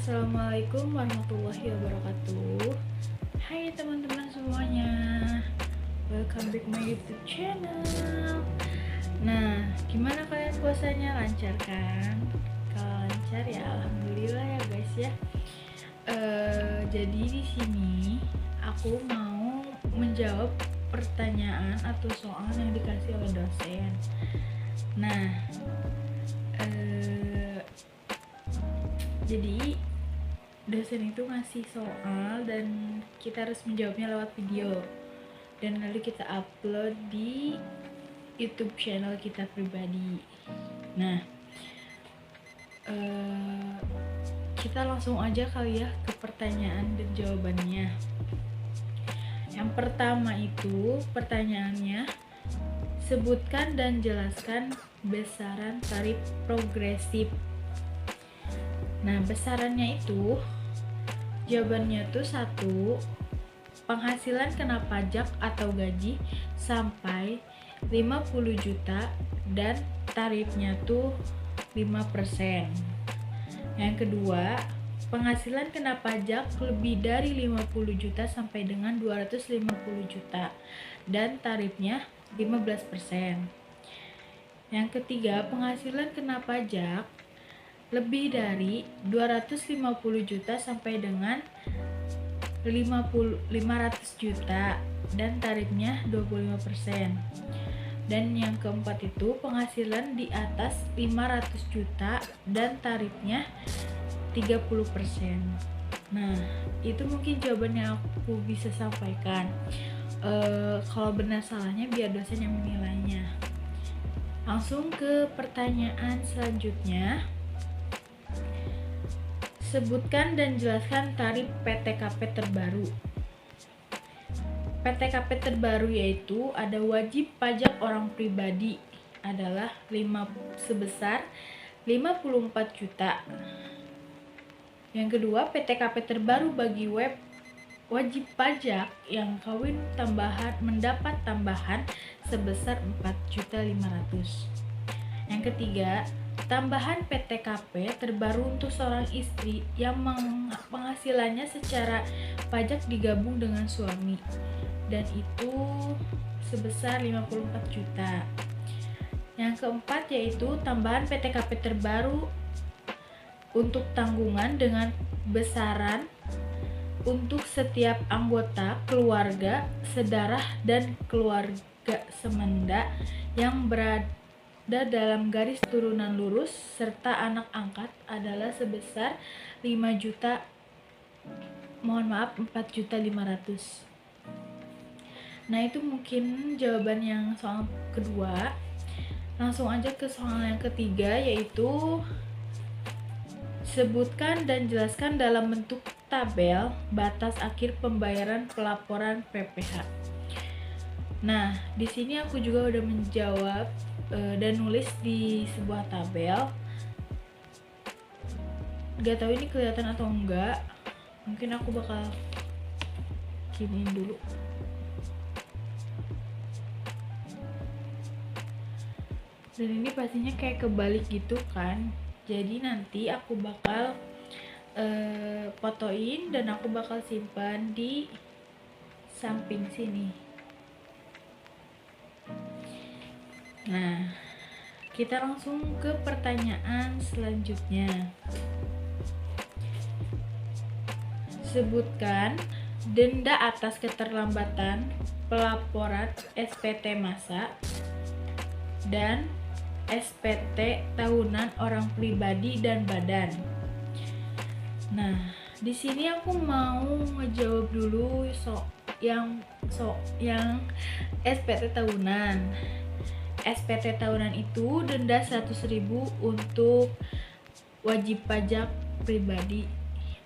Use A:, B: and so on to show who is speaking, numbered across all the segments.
A: Assalamualaikum warahmatullahi wabarakatuh. Hai teman-teman semuanya, welcome back my YouTube channel. Nah, gimana kalian puasanya? Lancar kan? Kalau lancar ya alhamdulillah ya guys ya. Jadi di sini aku mau menjawab pertanyaan atau soal yang dikasih oleh dosen. Nah, jadi dosen itu ngasih soal dan kita harus menjawabnya lewat video, dan lalu kita upload di YouTube channel kita pribadi. Nah, kita langsung aja kali ya ke pertanyaan dan jawabannya. Yang pertama itu pertanyaannya, sebutkan dan jelaskan besaran tarif progresif. Nah, besarannya itu jawabannya tuh 1, penghasilan kena pajak atau gaji sampai 50 juta dan tarifnya tuh 5%. Yang kedua, penghasilan kena pajak lebih dari 50 juta sampai dengan 250 juta dan tarifnya 15%. Yang ketiga, penghasilan kena pajak lebih dari 250 juta sampai dengan 500 juta dan tarifnya 25%. Dan yang keempat itu penghasilan di atas 500 juta dan tarifnya 30%. Nah, itu mungkin jawaban yang aku bisa sampaikan. Kalau benar salahnya biar dosen yang menilainya. Langsung ke pertanyaan selanjutnya. Sebutkan dan jelaskan tarif PTKP terbaru. PTKP terbaru yaitu ada wajib pajak orang pribadi adalah sebesar 54 juta. Yang kedua, PTKP terbaru bagi wajib pajak yang kawin tambahan mendapat tambahan sebesar 4.500.000. Yang ketiga, tambahan PTKP terbaru untuk seorang istri yang penghasilannya secara pajak digabung dengan suami, dan itu sebesar 54 juta. Yang keempat yaitu tambahan PTKP terbaru untuk tanggungan dengan besaran untuk setiap anggota keluarga sedarah dan keluarga semenda yang berada dalam garis turunan lurus serta anak angkat adalah sebesar 4.500.000. Nah, itu mungkin jawaban yang soal kedua. Langsung aja ke soal yang ketiga, yaitu sebutkan dan jelaskan dalam bentuk tabel batas akhir pembayaran pelaporan PPh. Nah, di sini aku juga udah menjawab dan nulis di sebuah tabel. Gak tahu ini kelihatan atau enggak, mungkin aku bakal giniin dulu. Dan ini pastinya kayak kebalik gitu kan, jadi nanti aku bakal fotoin dan aku bakal simpan di samping sini. Nah, kita langsung ke pertanyaan selanjutnya. Sebutkan denda atas keterlambatan pelaporan SPT massa dan SPT tahunan orang pribadi dan badan. Nah, di sini aku mau ngejawab dulu yang SPT tahunan. SPT tahunan itu denda 100.000 untuk wajib pajak pribadi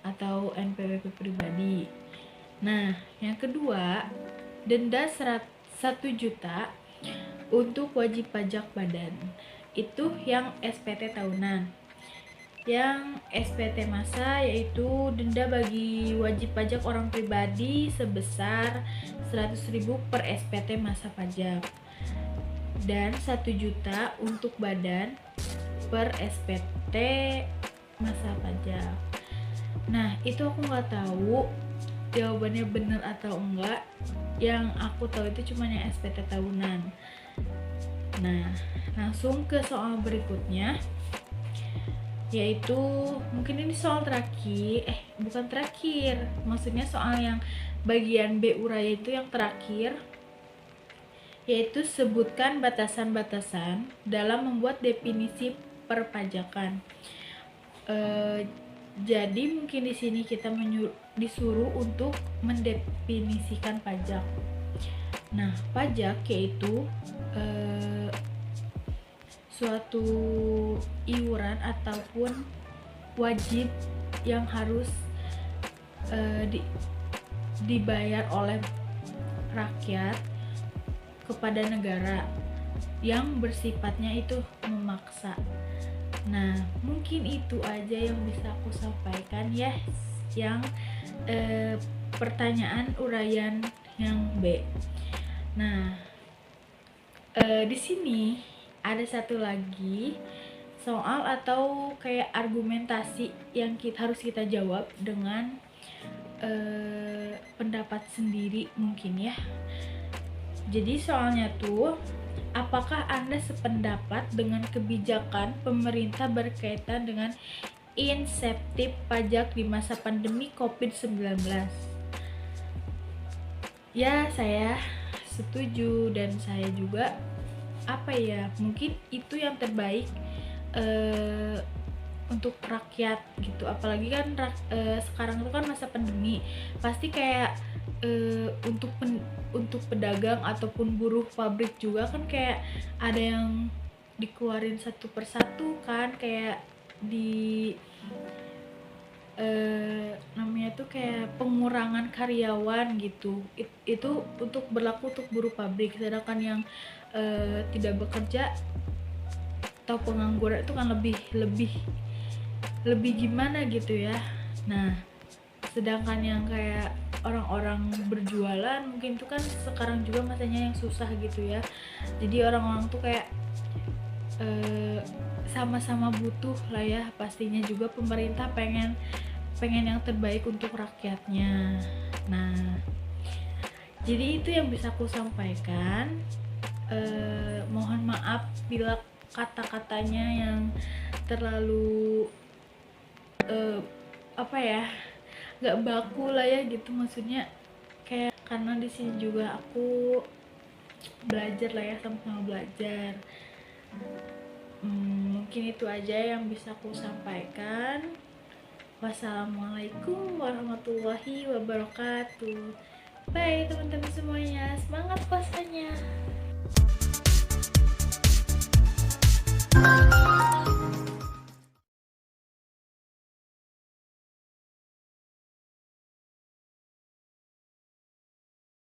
A: atau NPWP pribadi. Nah, yang kedua, denda 1 juta untuk wajib pajak badan. Itu yang SPT tahunan. Yang SPT massa yaitu denda bagi wajib pajak orang pribadi sebesar 100.000 per SPT massa pajak. Dan 1 juta untuk badan per SPT masa pajak. Nah itu aku nggak tahu jawabannya bener atau enggak. Yang aku tahu itu cuma yang SPT tahunan. Nah langsung ke soal berikutnya, yaitu mungkin ini soal terakhir, bukan terakhir, maksudnya soal yang bagian B uraya itu yang terakhir, yaitu sebutkan batasan-batasan dalam membuat definisi perpajakan. Jadi mungkin di sini kita disuruh untuk mendefinisikan pajak. Nah, pajak yaitu suatu iuran ataupun wajib yang harus dibayar oleh rakyat kepada negara yang bersifatnya itu memaksa. Nah mungkin itu aja yang bisa aku sampaikan ya, yang pertanyaan uraian yang B. Nah di sini ada satu lagi soal atau kayak argumentasi yang harus kita jawab dengan pendapat sendiri mungkin ya. Jadi soalnya tuh, apakah Anda sependapat dengan kebijakan pemerintah berkaitan dengan insentif pajak di masa pandemi COVID-19? Ya, saya setuju dan saya juga mungkin itu yang terbaik untuk rakyat gitu. Apalagi kan sekarang itu kan masa pandemi, pasti kayak untuk pedagang ataupun buruh pabrik juga kan kayak ada yang dikeluarin satu persatu kan, kayak di namanya tuh kayak pengurangan karyawan gitu. Itu untuk berlaku untuk buruh pabrik, sedangkan yang tidak bekerja atau pengangguran itu kan lebih gimana gitu ya. Nah sedangkan yang kayak orang-orang berjualan mungkin itu kan sekarang juga masanya yang susah gitu ya. Jadi orang-orang tuh kayak sama-sama butuh lah ya, pastinya juga pemerintah pengen yang terbaik untuk rakyatnya. Nah jadi itu yang bisa aku sampaikan. Mohon maaf bila kata-katanya yang terlalu nggak baku lah ya gitu, maksudnya kayak karena di sini juga aku belajar lah ya, sama-sama belajar. Mungkin itu aja yang bisa aku sampaikan. Wassalamualaikum warahmatullahi wabarakatuh. Bye teman-teman semuanya, semangat puasanya.